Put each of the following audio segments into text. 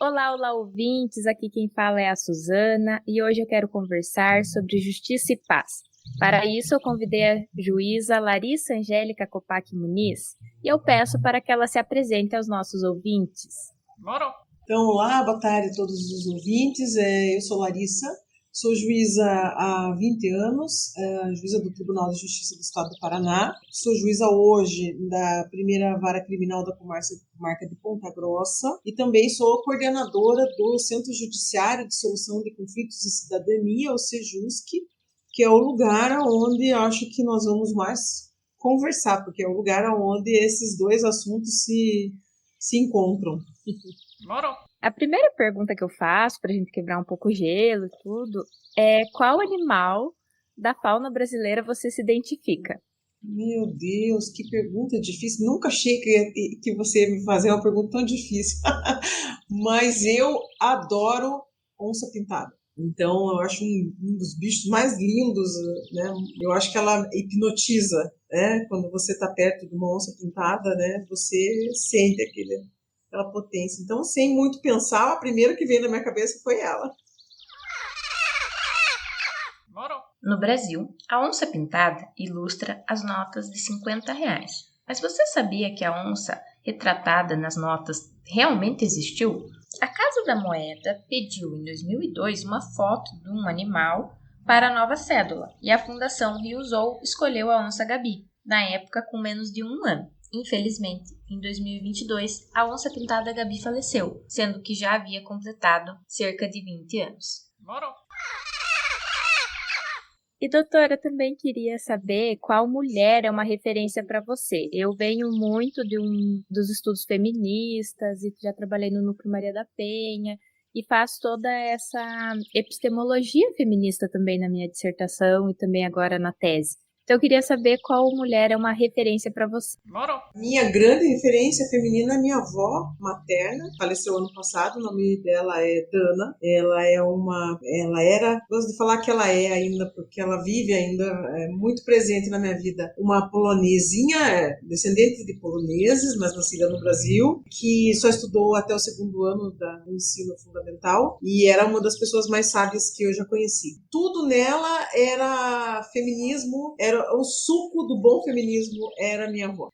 Olá, olá, ouvintes! Aqui quem fala é a Suzana e hoje eu quero conversar sobre justiça e paz. Para isso, eu convidei a juíza Larissa Angélica Coppac Muniz e eu peço para que ela se apresente aos nossos ouvintes. Então, olá, boa tarde a todos os ouvintes. Eu sou Larissa, sou juíza há 20 anos, juíza do Tribunal de Justiça do Estado do Paraná. Sou juíza hoje da primeira vara criminal da comarca de Ponta Grossa e também sou coordenadora do Centro Judiciário de Solução de Conflitos de Cidadania, o CEJUSC, que é o lugar onde acho que nós vamos mais conversar, porque é o lugar onde esses dois assuntos se encontram. A primeira pergunta que eu faço, para a gente quebrar um pouco o gelo e tudo, é qual animal da fauna brasileira você se identifica? Meu Deus, que pergunta difícil. Nunca achei que você ia me fazer uma pergunta tão difícil. Mas eu adoro onça pintada. Então, eu acho um dos bichos mais lindos, né? Eu acho que ela hipnotiza, né? Quando você está perto de uma onça pintada, né? Você sente aquela potência. Então, sem muito pensar, a primeira que veio na minha cabeça foi ela. No Brasil, a onça pintada ilustra as notas de R$50. Mas você sabia que a onça retratada nas notas realmente existiu? A Casa da Moeda pediu em 2002 uma foto de um animal para a nova cédula e a Fundação Riozou escolheu a onça Gabi, na época com menos de 1 ano. Infelizmente, em 2022, a onça pintada Gabi faleceu, sendo que já havia completado cerca de 20 anos. E doutora, eu também queria saber qual mulher é uma referência para você. Eu venho muito dos estudos feministas e já trabalhei no Núcleo Maria da Penha e faço toda essa epistemologia feminista também na minha dissertação e também agora na tese. Então eu queria saber qual mulher é uma referência para você. Minha grande referência feminina é minha avó materna, faleceu ano passado, o nome dela é Dana. Ela era, gosto de falar que ela é ainda, porque ela vive ainda, muito presente na minha vida, uma polonesinha, descendente de poloneses, mas nascida no Brasil, que só estudou até o 2º ano do ensino fundamental e era uma das pessoas mais sábias que eu já conheci. Tudo nela era feminismo, era o suco do bom feminismo, era minha avó.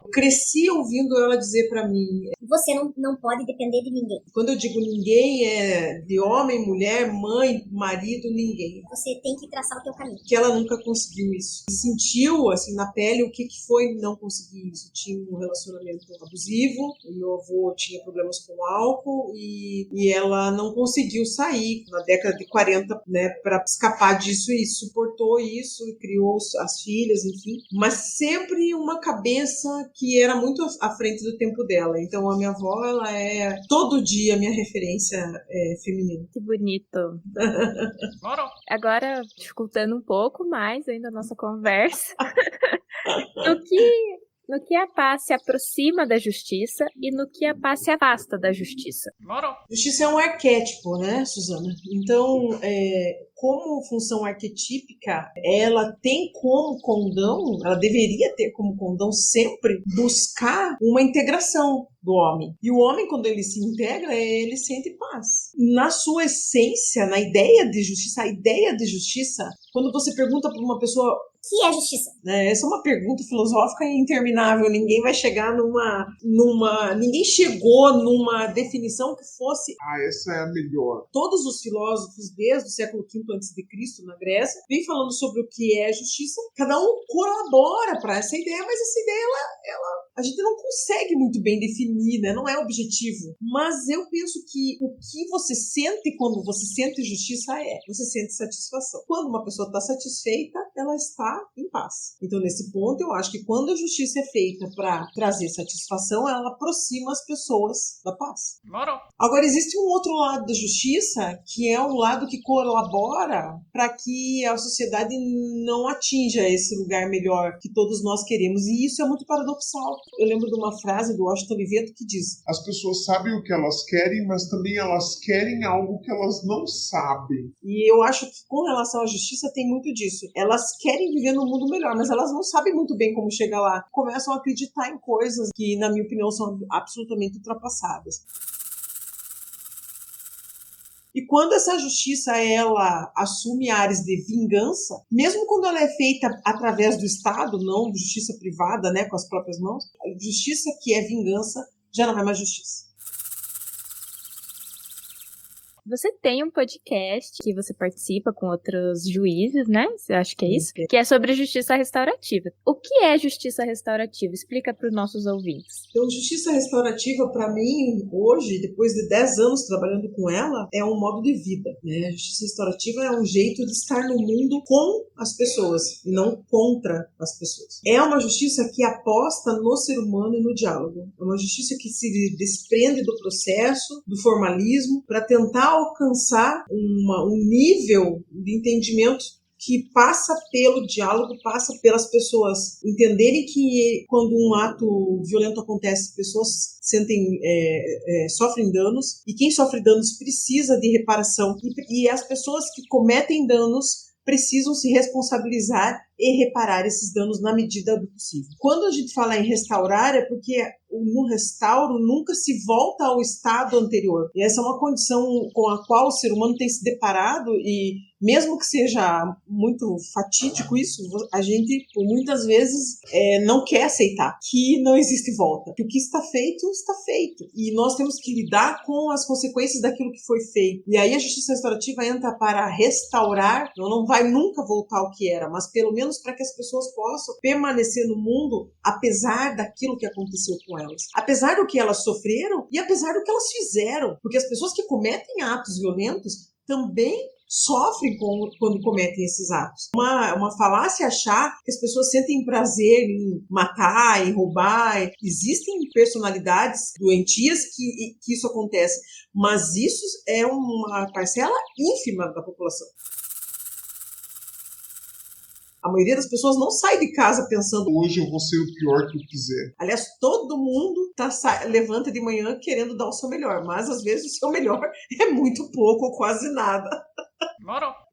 Eu cresci ouvindo ela dizer para mim: você não pode depender de ninguém. Quando eu digo ninguém, é de homem, mulher, mãe, marido, ninguém. Você tem que traçar o teu caminho. Que ela nunca conseguiu isso. Sentiu assim na pele o que foi não conseguir isso. Tinha um relacionamento abusivo, o meu avô tinha problemas com álcool e ela não conseguiu sair na década de 40, né, para escapar disso e suportou isso e criou as filhas, enfim, mas sempre uma cabeça que era muito à frente do tempo dela. Então a minha avó, ela é todo dia minha referência feminina. Que bonito. Agora, dificultando um pouco mais ainda a nossa conversa, no que a paz se aproxima da justiça e no que a paz se afasta da justiça. Justiça é um arquétipo, né, Suzana? Então, como função arquetípica, ela tem como condão, ela deveria ter como condão sempre buscar uma integração do homem. E o homem, quando ele se integra, ele sente paz. Na sua essência, na ideia de justiça, a ideia de justiça, quando você pergunta para uma pessoa o que é justiça? Essa é uma pergunta filosófica interminável. Ninguém vai chegar ninguém chegou numa definição que fosse essa é a melhor. Todos os filósofos, desde o século V a.C., na Grécia, vêm falando sobre o que é justiça. Cada um colabora para essa ideia, mas essa ideia, a gente não consegue muito bem definir, né? Não é objetivo. Mas eu penso que o que você sente quando você sente justiça você sente satisfação. Quando uma pessoa está satisfeita, ela está em paz. Então, nesse ponto, eu acho que quando a justiça é feita para trazer satisfação, ela aproxima as pessoas da paz. Agora, existe um outro lado da justiça, que é um lado que colabora para que a sociedade não atinja esse lugar melhor que todos nós queremos. E isso é muito paradoxal. Eu lembro de uma frase do Washington Oliveto que diz: as pessoas sabem o que elas querem, mas também elas querem algo que elas não sabem. E eu acho que com relação à justiça tem muito disso. Elas querem viver num mundo melhor, mas elas não sabem muito bem como chegar lá. Começam a acreditar em coisas que, na minha opinião, são absolutamente ultrapassadas. E quando essa justiça ela assume áreas de vingança, mesmo quando ela é feita através do Estado, não justiça privada, né, com as próprias mãos, a justiça que é vingança já não é mais justiça. Você tem um podcast que você participa com outros juízes, né? Você acha que é isso? Que é sobre justiça restaurativa. O que é justiça restaurativa? Explica para os nossos ouvintes. Então, justiça restaurativa, para mim, hoje, depois de 10 anos trabalhando com ela, é um modo de vida, né? A justiça restaurativa é um jeito de estar no mundo com as pessoas, e não contra as pessoas. É uma justiça que aposta no ser humano e no diálogo. É uma justiça que se desprende do processo, do formalismo, para tentar alcançar um nível de entendimento que passa pelo diálogo, passa pelas pessoas entenderem que quando um ato violento acontece, pessoas sofrem danos, e quem sofre danos precisa de reparação, e as pessoas que cometem danos precisam se responsabilizar e reparar esses danos na medida do possível. Quando a gente fala em restaurar, é porque no restauro nunca se volta ao estado anterior. E essa é uma condição com a qual o ser humano tem se deparado, e mesmo que seja muito fatídico isso, a gente, por muitas vezes, não quer aceitar que não existe volta. Que o que está feito, está feito. E nós temos que lidar com as consequências daquilo que foi feito. E aí a justiça restaurativa entra para restaurar, não vai nunca voltar ao que era, mas pelo menos para que as pessoas possam permanecer no mundo apesar daquilo que aconteceu com elas. Apesar do que elas sofreram e apesar do que elas fizeram. Porque as pessoas que cometem atos violentos também sofrem quando cometem esses atos. Uma falácia achar que as pessoas sentem prazer em matar, em roubar. Existem personalidades doentias que isso acontece, mas isso é uma parcela ínfima da população. A maioria das pessoas não sai de casa pensando hoje eu vou ser o pior que eu quiser. Aliás, todo mundo levanta de manhã querendo dar o seu melhor, mas às vezes o seu melhor é muito pouco ou quase nada.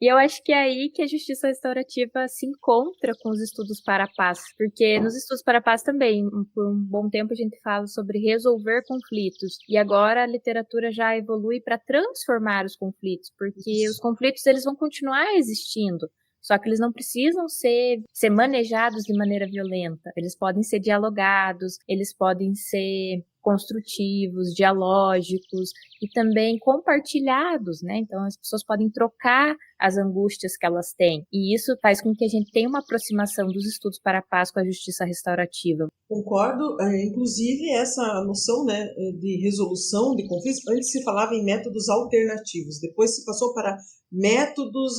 E eu acho que é aí que a justiça restaurativa se encontra com os estudos para a paz, porque nos estudos para a paz também, por um bom tempo a gente fala sobre resolver conflitos, e agora a literatura já evolui para transformar os conflitos, porque os conflitos eles vão continuar existindo, só que eles não precisam ser manejados de maneira violenta. Eles podem ser dialogados, eles podem ser construtivos, dialógicos e também compartilhados, né? Então as pessoas podem trocar as angústias que elas têm. E isso faz com que a gente tenha uma aproximação dos estudos para a paz com a justiça restaurativa. Concordo, inclusive essa noção, né, de resolução de conflitos, antes se falava em métodos alternativos, depois se passou para métodos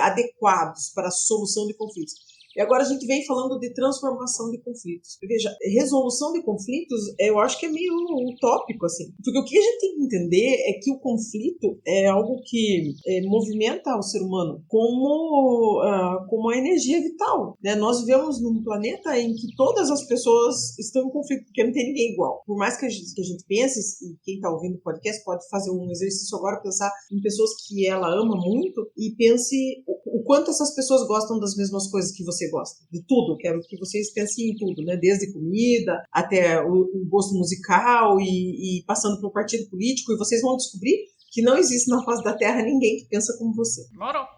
adequados para a solução de conflitos. E agora a gente vem falando de transformação de conflitos. Veja, resolução de conflitos, eu acho que é meio utópico, assim. Porque o que a gente tem que entender é que o conflito é algo que movimenta o ser humano como uma energia vital, né? Nós vivemos num planeta em que todas as pessoas estão em conflito, porque não tem ninguém igual. Por mais que a gente pense, e quem está ouvindo o podcast pode fazer um exercício agora, pensar em pessoas que ela ama muito e pense o quanto essas pessoas gostam das mesmas coisas que você gosta, de tudo, quero que vocês pensem em tudo, né? Desde comida até o gosto musical e passando pelo partido político, e vocês vão descobrir que não existe na face da Terra ninguém que pensa como você.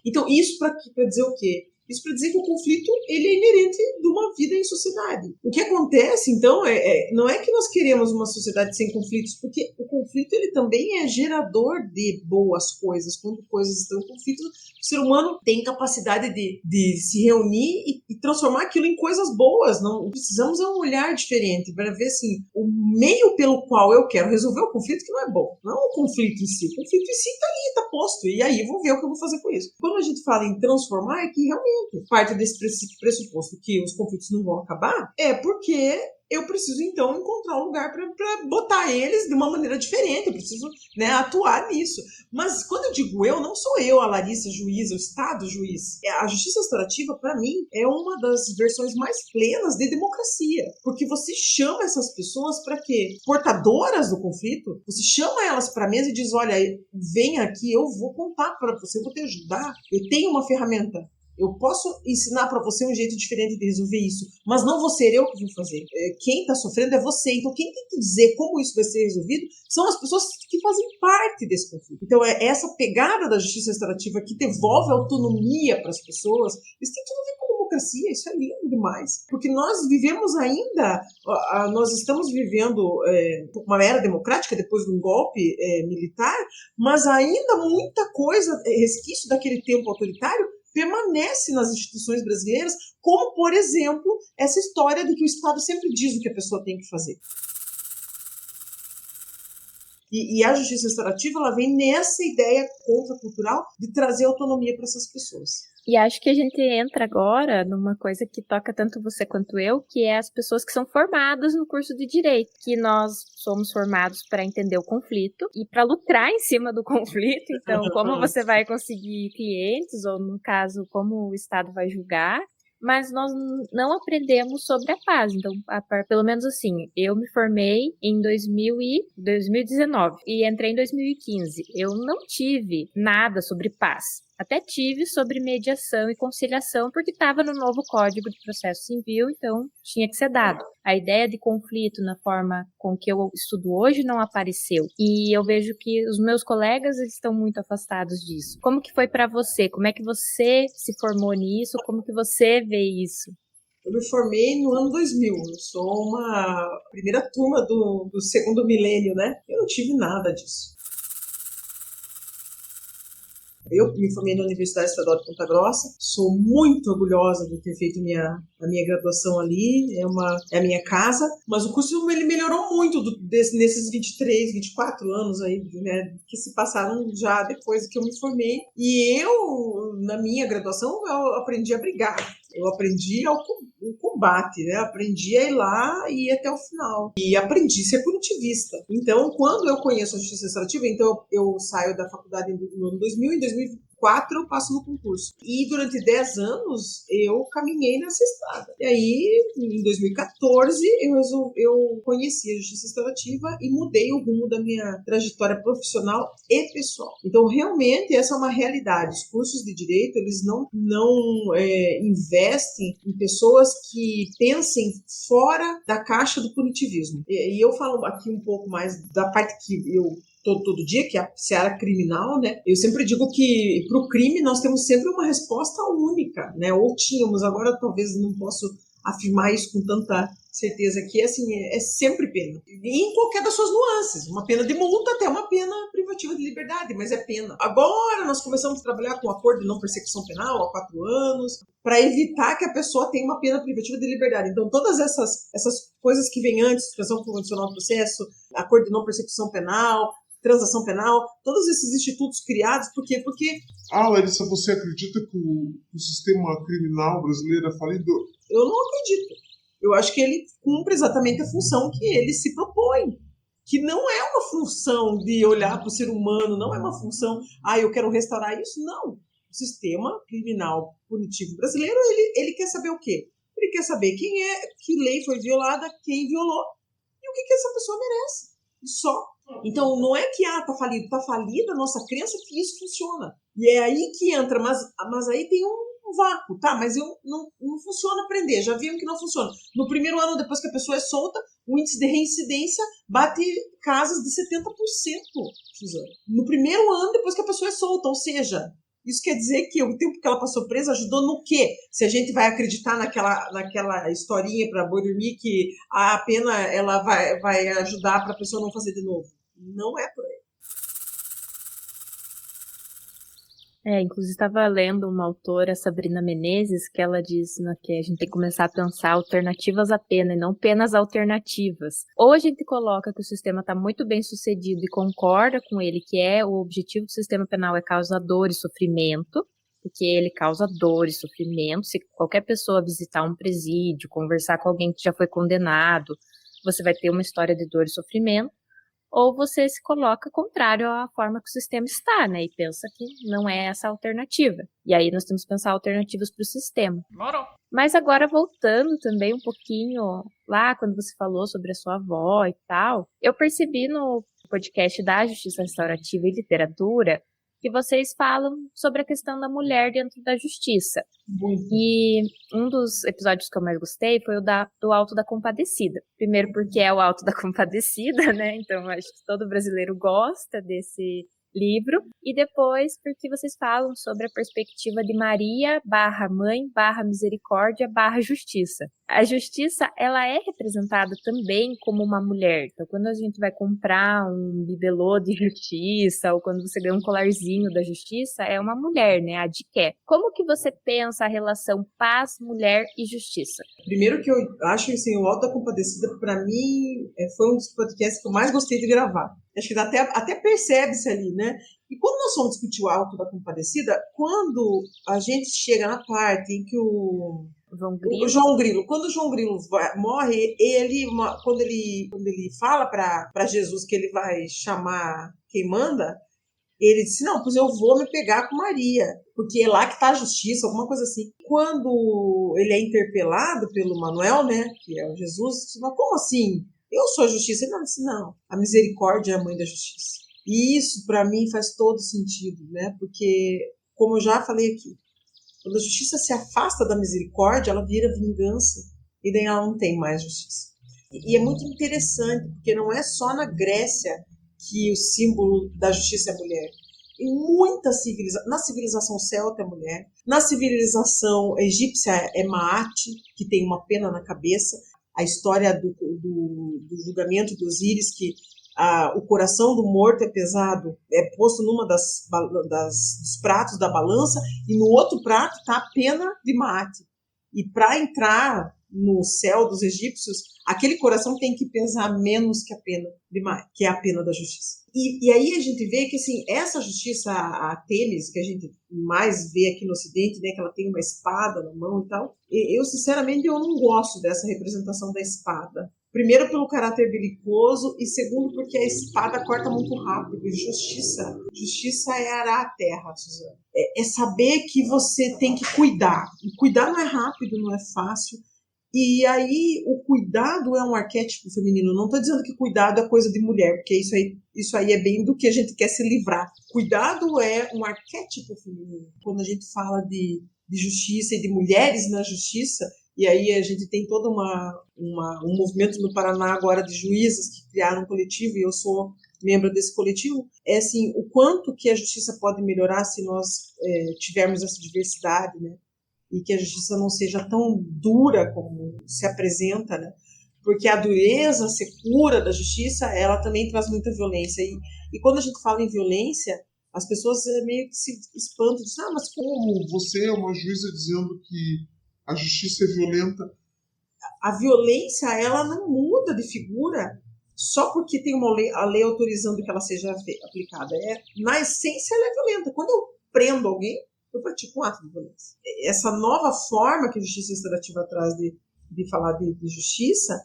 Então isso para dizer o quê? Isso para dizer que o conflito ele é inerente de uma vida em sociedade. O que acontece, então, não é que nós queremos uma sociedade sem conflitos, porque o conflito ele também é gerador de boas coisas. Quando coisas estão em conflito, o ser humano tem capacidade de se reunir e transformar aquilo em coisas boas. Não precisamos de um olhar diferente para ver assim, o meio pelo qual eu quero resolver o conflito que não é bom. Não o conflito em si. O conflito em si está ali, está posto. E aí eu vou ver o que eu vou fazer com isso. Quando a gente fala em transformar, é que realmente parte desse pressuposto que os conflitos não vão acabar, é porque eu preciso, então, encontrar um lugar para botar eles de uma maneira diferente, eu preciso, né, atuar nisso. Mas quando eu digo eu, não sou eu, a Larissa, juíza, o Estado, juiz. A justiça restaurativa, para mim, é uma das versões mais plenas de democracia, porque você chama essas pessoas para quê? Portadoras do conflito, você chama elas para a mesa e diz, olha, vem aqui, eu vou contar para você, eu vou te ajudar, eu tenho uma ferramenta Eu posso ensinar para você um jeito diferente de resolver isso, mas não vou ser eu que vou fazer. Quem está sofrendo é você. Então, quem tem que dizer como isso vai ser resolvido são as pessoas que fazem parte desse conflito. Então, é essa pegada da justiça restaurativa que devolve autonomia para as pessoas. Isso tem tudo a ver com democracia. Isso é lindo demais. Porque nós vivemos ainda, nós estamos vivendo uma era democrática depois de um golpe militar, mas ainda muita coisa, resquício daquele tempo autoritário, permanece nas instituições brasileiras, como, por exemplo, essa história de que o Estado sempre diz o que a pessoa tem que fazer. E a justiça restaurativa, ela vem nessa ideia contracultural de trazer autonomia para essas pessoas. E acho que a gente entra agora numa coisa que toca tanto você quanto eu, que é as pessoas que são formadas no curso de Direito, que nós somos formados para entender o conflito e para lucrar em cima do conflito. Então, como você vai conseguir clientes, ou no caso, como o Estado vai julgar, mas nós não aprendemos sobre a paz. Então, pelo menos assim, eu me formei em 2019 e entrei em 2015. Eu não tive nada sobre paz. Até tive sobre mediação e conciliação, porque estava no novo Código de Processo Civil, então tinha que ser dado. A ideia de conflito na forma com que eu estudo hoje não apareceu. E eu vejo que os meus colegas estão muito afastados disso. Como que foi para você? Como é que você se formou nisso? Como que você vê isso? Eu me formei no ano 2000. Eu sou uma primeira turma do segundo milênio, né? Eu não tive nada disso. Eu me formei na Universidade Estadual de Ponta Grossa, sou muito orgulhosa de ter feito a minha graduação ali, é a minha casa, mas o curso ele melhorou muito nesses 23, 24 anos aí, né, que se passaram já depois que eu me formei. E eu, na minha graduação, eu aprendi a brigar. Eu aprendi o combate, né? Aprendi a ir lá e ir até o final. E aprendi a ser punitivista. Então, quando eu conheço a justiça restaurativa, então eu saio da faculdade no ano 2000, em 2004 eu passo no concurso. E durante 10 anos eu caminhei nessa estrada. E aí, em 2014, eu conheci a justiça restaurativa e mudei o rumo da minha trajetória profissional e pessoal. Então, realmente, essa é uma realidade. Os cursos de direito, eles não investem em pessoas que pensem fora da caixa do punitivismo. E eu falo aqui um pouco mais da parte que eu todo dia, que é a seara criminal, né? Eu sempre digo que para o crime nós temos sempre uma resposta única, né? Ou tínhamos, agora talvez não posso afirmar isso com tanta certeza, que assim, é sempre pena. E em qualquer das suas nuances, uma pena de multa até uma pena privativa de liberdade, mas é pena. Agora nós começamos a trabalhar com acordo de não persecução penal há 4 anos, para evitar que a pessoa tenha uma pena privativa de liberdade. Então todas essas coisas que vêm antes, suspensão condicional do processo, acordo de não persecução penal, transação penal, todos esses institutos criados, por quê? Porque... Larissa, você acredita que o sistema criminal brasileiro é falido? Eu não acredito. Eu acho que ele cumpre exatamente a função que ele se propõe, que não é uma função de olhar para o ser humano, não é uma função, eu quero restaurar isso, não. O sistema criminal punitivo brasileiro, ele quer saber o quê? Ele quer saber que lei foi violada, quem violou e o que essa pessoa merece. E só. Então, não é que tá falido. Tá falida a nossa crença que isso funciona. E é aí que entra, mas aí tem um vácuo, tá? Mas não funciona prender, já vimos que não funciona. No primeiro ano, depois que a pessoa é solta, o índice de reincidência bate casas de 70%, Suzana. No primeiro ano, depois que a pessoa é solta, ou seja... Isso quer dizer que o tempo que ela passou presa ajudou no quê? Se a gente vai acreditar naquela historinha para boi dormir que a pena ela vai ajudar para a pessoa não fazer de novo. Não é por aí. Inclusive estava lendo uma autora, Sabrina Menezes, que ela diz que a gente tem que começar a pensar alternativas à pena e não penas alternativas. Ou a gente coloca que o sistema está muito bem sucedido e concorda com ele, que o objetivo do sistema penal é causar dor e sofrimento, porque ele causa dor e sofrimento. Se qualquer pessoa visitar um presídio, conversar com alguém que já foi condenado, você vai ter uma história de dor e sofrimento. Ou você se coloca contrário à forma que o sistema está, né? E pensa que não é essa a alternativa. E aí nós temos que pensar alternativas para o sistema. Morou. Mas agora voltando também um pouquinho lá, quando você falou sobre a sua avó e tal, eu percebi no podcast da Justiça Restaurativa e Literatura que vocês falam sobre a questão da mulher dentro da justiça. Muito. E um dos episódios que eu mais gostei foi o do Alto da Compadecida. Primeiro porque é o Alto da Compadecida, né? Então acho que todo brasileiro gosta desse livro. E depois porque vocês falam sobre a perspectiva de Maria barra mãe barra misericórdia barra justiça. A justiça, ela é representada também como uma mulher. Então, quando a gente vai comprar um bibelô de justiça ou quando você ganha um colarzinho da justiça, é uma mulher, né? A de quer. Como que você pensa a relação paz, mulher e justiça? Primeiro que eu acho assim, o Alto da Compadecida, para mim, foi um dos podcasts que eu mais gostei de gravar. Acho que até percebe-se ali, né? E quando nós vamos discutir o Alto da Compadecida, quando a gente chega na parte em que o João Grilo, quando o João Grilo morre, quando ele fala para Jesus que ele vai chamar quem manda, ele disse, não, pois eu vou me pegar com Maria, porque é lá que está a justiça, alguma coisa assim. Quando ele é interpelado pelo Manuel, né, que é o Jesus, disse, mas como assim? Eu sou a justiça? Ele não disse, não, a misericórdia é a mãe da justiça. E isso, para mim, faz todo sentido, né, porque, como eu já falei aqui, quando a justiça se afasta da misericórdia, ela vira vingança, e daí ela não tem mais justiça. E é muito interessante, porque não é só na Grécia que o símbolo da justiça é mulher. Em muitas civilizações, na civilização celta é mulher, na civilização egípcia é Maat, que tem uma pena na cabeça, a história do julgamento de Osíris, que o coração do morto é pesado, é posto numa dos pratos da balança, e no outro prato está a pena de Maat. E para entrar no céu dos egípcios, aquele coração tem que pesar menos que a pena de Maat, que é a pena da justiça. E aí a gente vê que assim, essa justiça, a Tênis, que a gente mais vê aqui no Ocidente, né, que ela tem uma espada na mão e tal, eu sinceramente eu não gosto dessa representação da espada. Primeiro pelo caráter belicoso e segundo porque a espada corta muito rápido. E justiça é arar a terra, Suzana. É saber que você tem que cuidar. E cuidar não é rápido, não é fácil. E aí o cuidado é um arquétipo feminino. Não estou dizendo que cuidado é coisa de mulher, porque isso aí é bem do que a gente quer se livrar. Cuidado é um arquétipo feminino. Quando a gente fala de justiça e de mulheres na justiça, e aí a gente tem todo um movimento no Paraná agora de juízas que criaram um coletivo, e eu sou membro desse coletivo, é assim, o quanto que a justiça pode melhorar se nós tivermos essa diversidade, né? E que a justiça não seja tão dura como se apresenta, né? Porque a dureza, a secura da justiça, ela também traz muita violência. E quando a gente fala em violência, as pessoas meio que se espantam, dizem, mas como você é uma juíza dizendo que a justiça é violenta? A violência, ela não muda de figura só porque tem a lei autorizando que ela seja aplicada. Na essência, ela é violenta. Quando eu prendo alguém, eu pratico um ato de violência. Essa nova forma que a justiça restaurativa traz de falar de justiça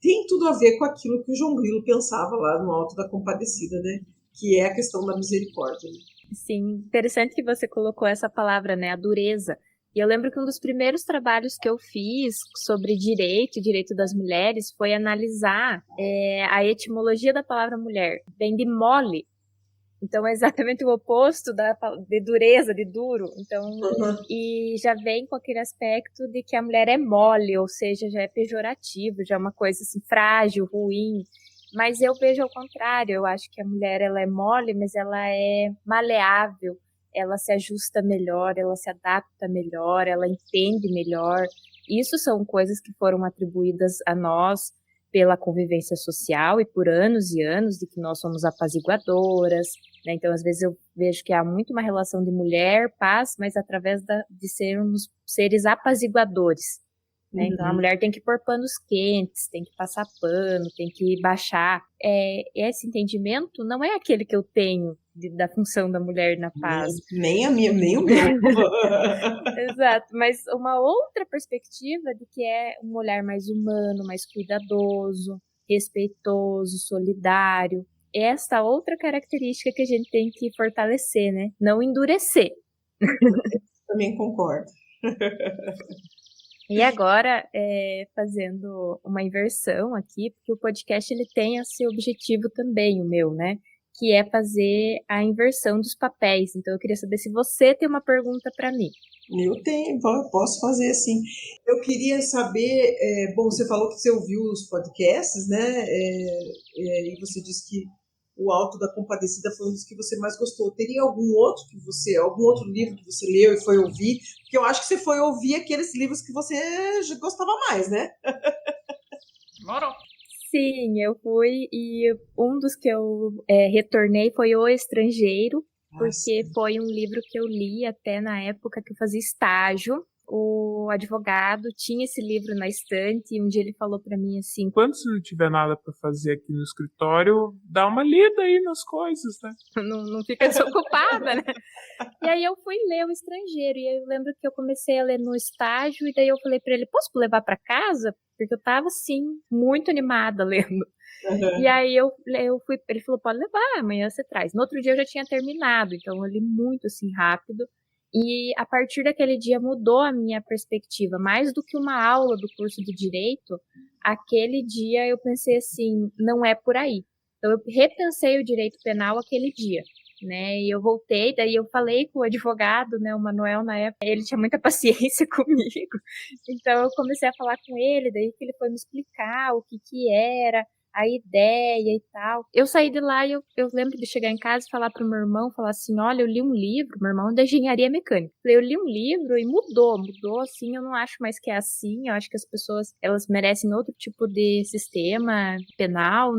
tem tudo a ver com aquilo que o João Grilo pensava lá no Alto da Compadecida, né? Que é a questão da misericórdia. Né? Sim, interessante que você colocou essa palavra, né? A dureza. E eu lembro que um dos primeiros trabalhos que eu fiz sobre direito das mulheres, foi analisar a etimologia da palavra mulher. Vem de mole. Então é exatamente o oposto de dureza, de duro. Então, e já vem com aquele aspecto de que a mulher é mole, ou seja, já é pejorativo, já é uma coisa assim frágil, ruim. Mas eu vejo ao contrário, eu acho que a mulher ela é mole, mas ela é maleável, ela se ajusta melhor, ela se adapta melhor, ela entende melhor. Isso são coisas que foram atribuídas a nós pela convivência social e por anos e anos de que nós somos apaziguadoras, né? Então, às vezes eu vejo que há muito uma relação de mulher-paz, mas através de sermos seres apaziguadores. Né? Então, a mulher tem que pôr panos quentes, tem que passar pano, tem que baixar. Esse entendimento não é aquele que eu tenho da função da mulher na paz. Nem o meu. Exato, mas uma outra perspectiva de que é um olhar mais humano, mais cuidadoso, respeitoso, solidário. Essa outra característica que a gente tem que fortalecer, né? Não endurecer. Também concordo. E agora, fazendo uma inversão aqui, porque o podcast ele tem esse objetivo também, o meu, né? que é fazer a inversão dos papéis. Então, eu queria saber se você tem uma pergunta para mim. Eu tenho, posso fazer assim. Eu queria saber, bom, você falou que você ouviu os podcasts, né? E você disse que o Alto da Compadecida foi um dos que você mais gostou. Teria algum outro livro que você leu e foi ouvir? Porque eu acho que você foi ouvir aqueles livros que você gostava mais, né? Sim, eu fui e um dos que eu retornei foi O Estrangeiro, porque foi um livro que eu li até na época que eu fazia estágio. O advogado tinha esse livro na estante e um dia ele falou pra mim assim: Quando você não tiver nada pra fazer aqui no escritório, dá uma lida aí nas coisas, né? não fica desocupada, né? E aí eu fui ler O Estrangeiro e eu lembro que eu comecei a ler no estágio e daí eu falei pra ele: posso levar pra casa? Porque eu tava assim muito animada lendo. E aí eu fui, ele falou: pode levar, amanhã você traz. No outro dia eu já tinha terminado, então eu li muito assim rápido. E a partir daquele dia mudou a minha perspectiva, mais do que uma aula do curso de Direito. Aquele dia eu pensei assim, não é por aí. Então eu repensei o direito penal aquele dia, né? E eu voltei, daí eu falei com o advogado, né, o Manuel na época, ele tinha muita paciência comigo. Então eu comecei a falar com ele, daí que ele foi me explicar o que era a ideia e tal. Eu saí de lá e eu lembro de chegar em casa e falar pro meu irmão, falar assim, olha, eu li um livro, meu irmão é da engenharia mecânica. Eu li um livro e mudou assim, eu não acho mais que é assim, eu acho que as pessoas, elas merecem outro tipo de sistema penal,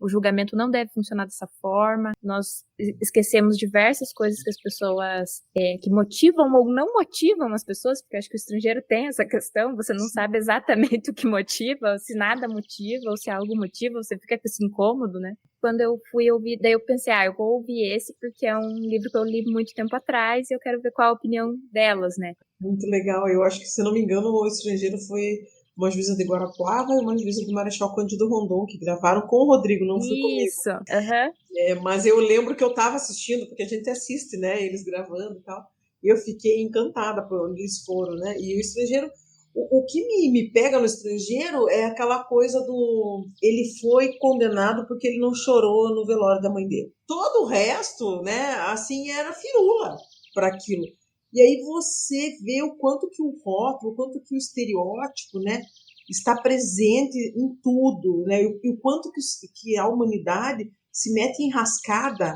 o julgamento não deve funcionar dessa forma, nós esquecemos diversas coisas que as pessoas, que motivam ou não motivam as pessoas, porque eu acho que o estrangeiro tem essa questão, você não sabe exatamente o que motiva, se nada motiva, ou se algo motiva, você fica com esse incômodo, né? Quando eu fui ouvir, daí eu pensei, eu vou ouvir esse porque é um livro que eu li muito tempo atrás e eu quero ver qual a opinião delas, né? Muito legal. Eu acho que, se não me engano, O Estrangeiro foi uma juíza de Guarapuava e uma juíza de Marechal Cândido Rondon, que gravaram com o Rodrigo, não foi comigo. Isso, aham. Mas eu lembro que eu estava assistindo, porque a gente assiste, né, eles gravando e tal, e eu fiquei encantada por onde eles foram, né? E O Estrangeiro, o que me pega no Estrangeiro é aquela coisa do... Ele foi condenado porque ele não chorou no velório da mãe dele. Todo o resto, né, assim, era firula para aquilo. E aí você vê o quanto que o rótulo, o quanto que o estereótipo, né, está presente em tudo, né? E o quanto que a humanidade se mete enrascada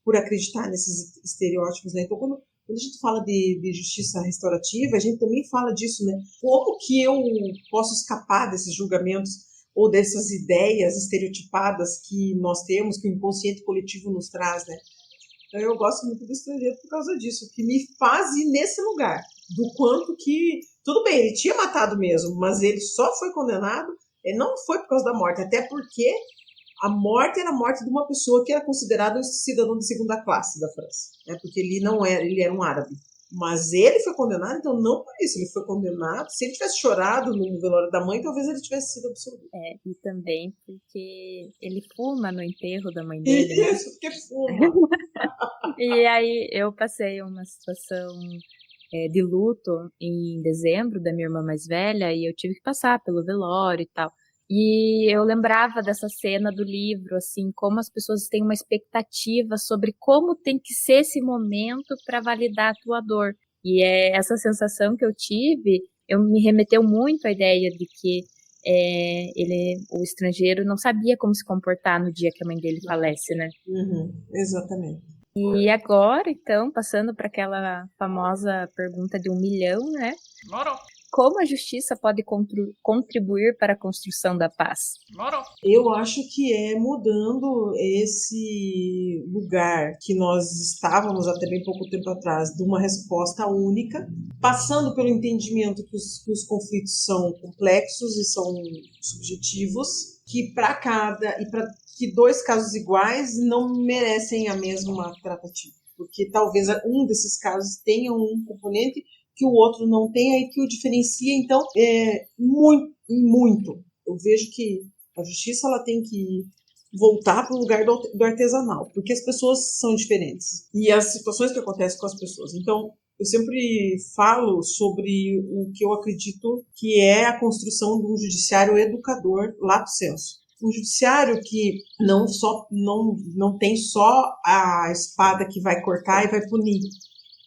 por acreditar nesses estereótipos, né? Então, quando a gente fala de justiça restaurativa, a gente também fala disso, né? Como que eu posso escapar desses julgamentos ou dessas ideias estereotipadas que nós temos, que o inconsciente coletivo nos traz, né? Então, eu gosto muito do Estrangeiro por causa disso, que me faz ir nesse lugar, do quanto que... Tudo bem, ele tinha matado mesmo, mas ele só foi condenado, ele não foi por causa da morte, até porque a morte era a morte de uma pessoa que era considerada um cidadão de segunda classe da França, né? Porque ele não era, ele era um árabe. Mas ele foi condenado, então não por isso, ele foi condenado. Se ele tivesse chorado no velório da mãe, talvez ele tivesse sido absolvido. E também porque ele fuma no enterro da mãe dele. Né? Isso, porque fuma. E aí eu passei uma situação de luto em dezembro da minha irmã mais velha e eu tive que passar pelo velório e tal. E eu lembrava dessa cena do livro, assim, como as pessoas têm uma expectativa sobre como tem que ser esse momento para validar a tua dor. E essa sensação que eu tive, me remeteu muito à ideia de que o estrangeiro não sabia como se comportar no dia que a mãe dele falece, né? Exatamente. E agora, então, passando para aquela famosa pergunta de 1 milhão, né? Como a justiça pode contribuir para a construção da paz? Eu acho que é mudando esse lugar que nós estávamos até bem pouco tempo atrás, de uma resposta única, passando pelo entendimento que os conflitos são complexos e são subjetivos, que para que dois casos iguais não merecem a mesma tratativa, porque talvez um desses casos tenha um componente que o outro não tenha e que o diferencia. Então, muito. Eu vejo que a justiça ela tem que voltar para o lugar do artesanal, porque as pessoas são diferentes e as situações que acontecem com as pessoas. Então, eu sempre falo sobre o que eu acredito que é a construção de um judiciário educador lato sensu. um judiciário que não tem só a espada que vai cortar e vai punir,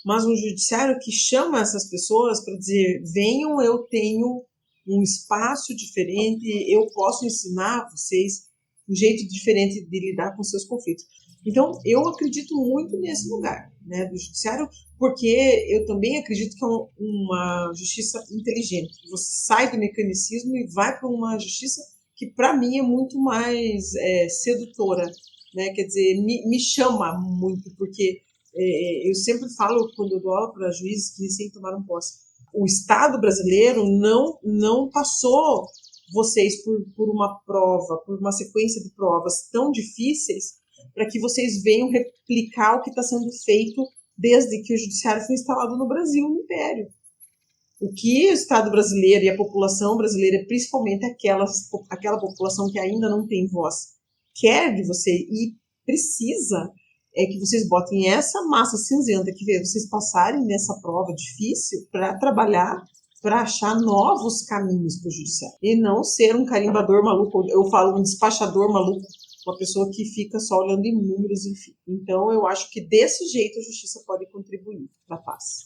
mas um judiciário que chama essas pessoas para dizer: venham, eu tenho um espaço diferente, eu posso ensinar vocês um jeito diferente de lidar com seus conflitos. Então, eu acredito muito nesse lugar, né, do judiciário, porque eu também acredito que é uma justiça inteligente. Você sai do mecanicismo e vai para uma justiça que, para mim, é muito mais sedutora, né? Quer dizer, me chama muito, porque eu sempre falo, quando eu dou aula para juízes que recém tomaram posse, o Estado brasileiro não passou vocês por uma prova, por uma sequência de provas tão difíceis para que vocês venham replicar o que está sendo feito desde que o judiciário foi instalado no Brasil, no Império. O que o Estado brasileiro e a população brasileira, principalmente aquela população que ainda não tem voz, quer de você e precisa é que vocês botem essa massa cinzenta que vocês passarem nessa prova difícil para trabalhar, para achar novos caminhos para o judiciário. E não ser um carimbador maluco, eu falo um despachador maluco, uma pessoa que fica só olhando em números, enfim. Então, eu acho que desse jeito a justiça pode contribuir para a paz.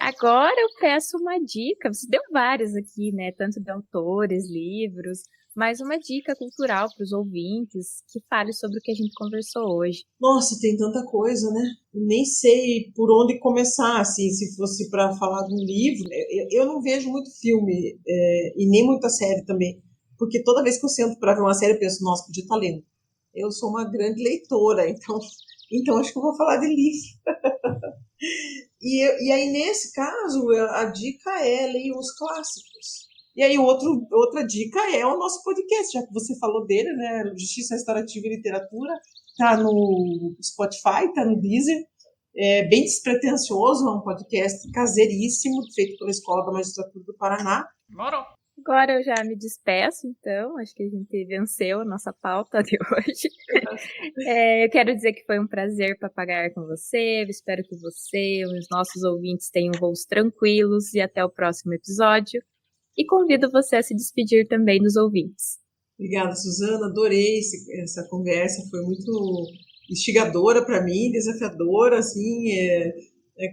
Agora eu peço uma dica. Você deu várias aqui, né? Tanto de autores, livros, mas uma dica cultural para os ouvintes que fale sobre o que a gente conversou hoje. Nossa, tem tanta coisa, né? Nem sei por onde começar, assim, se fosse para falar de um livro. Eu não vejo muito filme e nem muita série também, porque toda vez que eu sento para ver uma série eu penso: nossa, podia estar lendo. Eu sou uma grande leitora, então acho que eu vou falar de livro. E aí, nesse caso, a dica é: leiam os clássicos. E aí, outra dica é o nosso podcast, já que você falou dele, né? Justiça Restaurativa e Literatura. Tá no Spotify, tá no Deezer. É bem despretensioso, é um podcast caseiríssimo, feito pela Escola da Magistratura do Paraná. Agora eu já me despeço, então. Acho que a gente venceu a nossa pauta de hoje. Eu quero dizer que foi um prazer papagar com você. Eu espero que você e os nossos ouvintes tenham voos tranquilos e até o próximo episódio. E convido você a se despedir também dos ouvintes. Obrigada, Suzana. Adorei essa conversa. Foi muito instigadora para mim, desafiadora, assim,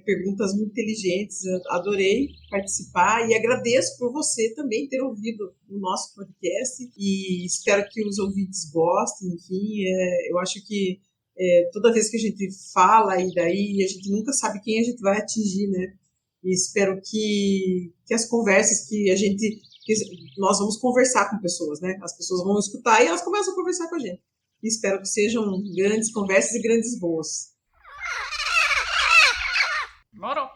perguntas muito inteligentes. Eu adorei participar e agradeço por você também ter ouvido o nosso podcast e espero que os ouvintes gostem. Enfim, eu acho que toda vez que a gente fala e daí a gente nunca sabe quem a gente vai atingir, né? E espero que as conversas que nós vamos conversar com pessoas, né? As pessoas vão escutar e elas começam a conversar com a gente. E espero que sejam grandes conversas e grandes voos. Moro.